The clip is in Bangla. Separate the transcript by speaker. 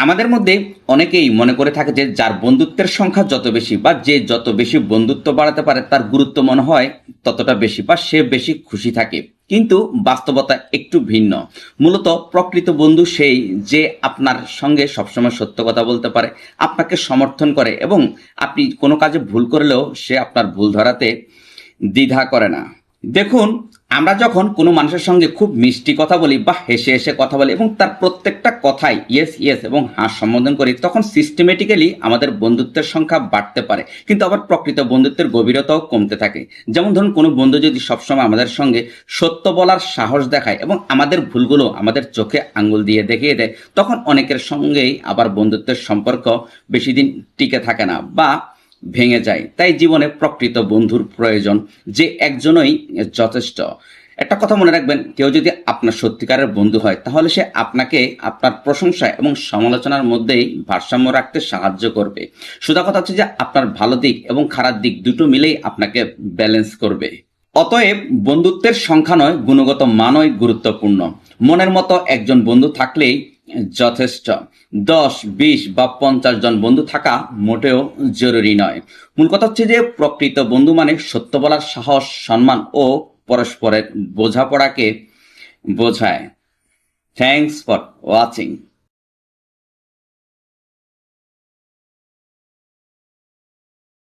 Speaker 1: আমাদের মধ্যে অনেকেই মনে করে থাকে যে যার বন্ধুত্বের সংখ্যা যত বেশি বা যে যত বেশি বন্ধুত্ব বাড়াতে পারে তার গুরুত্ব মনে হয় ততটা বেশি বা সে বেশি খুশি থাকে। কিন্তু বাস্তবতা একটু ভিন্ন। মূলত প্রকৃত বন্ধু সেই যে আপনার সঙ্গে সবসময় সত্য কথা বলতে পারে, আপনাকে সমর্থন করে এবং আপনি কোনো কাজে ভুল করলেও সে আপনার ভুল ধরাতে দ্বিধা করে না। দেখুন, আমরা যখন কোনো মানুষের সঙ্গে খুব মিষ্টি কথা বলি বা হেসে হেসে কথা বলি এবং তার প্রত্যেকটা কথাই ইয়েস ইয়েস এবং হাঁ সম্বোধন করি, তখন সিস্টেমেটিক্যালি আমাদের বন্ধুত্বের সংখ্যা বাড়তে পারে, কিন্তু আবার প্রকৃত বন্ধুত্বের গভীরতাও কমতে থাকে। যেমন ধরুন, কোনো বন্ধু যদি সবসময় আমাদের সঙ্গে সত্য বলার সাহস দেখায় এবং আমাদের ভুলগুলো আমাদের চোখে আঙ্গুল দিয়ে দেখিয়ে দেয়, তখন অনেকের সঙ্গেই আবার বন্ধুত্বের সম্পর্ক বেশি দিন টিকে থাকে না বা ভেঙে যায়। তাই জীবনে প্রকৃত বন্ধুর প্রয়োজন, যে একজনই যথেষ্ট। একটা কথা মনে রাখবেন, কেউ যদি আপনার সত্যিকারের বন্ধু হয় তাহলে সে আপনাকে আপনার প্রশংসা এবং সমালোচনার মধ্যেই ভারসাম্য রাখতে সাহায্য করবে। সোজা কথা হচ্ছে যে আপনার ভালো দিক এবং খারাপ দিক দুটো মিলেই আপনাকে ব্যালেন্স করবে। অতএব বন্ধুত্বের সংখ্যা নয়, গুণগত মানই গুরুত্বপূর্ণ। মনের মতো একজন বন্ধু থাকলেই যথেষ্ট। 10, 20 বা 50 জন বন্ধু থাকা মোটেও জরুরি নয়। মূল কথা হচ্ছে যে প্রকৃত বন্ধু মানে সত্য বলার সাহস, সম্মান ও পরস্পরের বোঝাপড়াকে বোঝায়। Thanks for watching.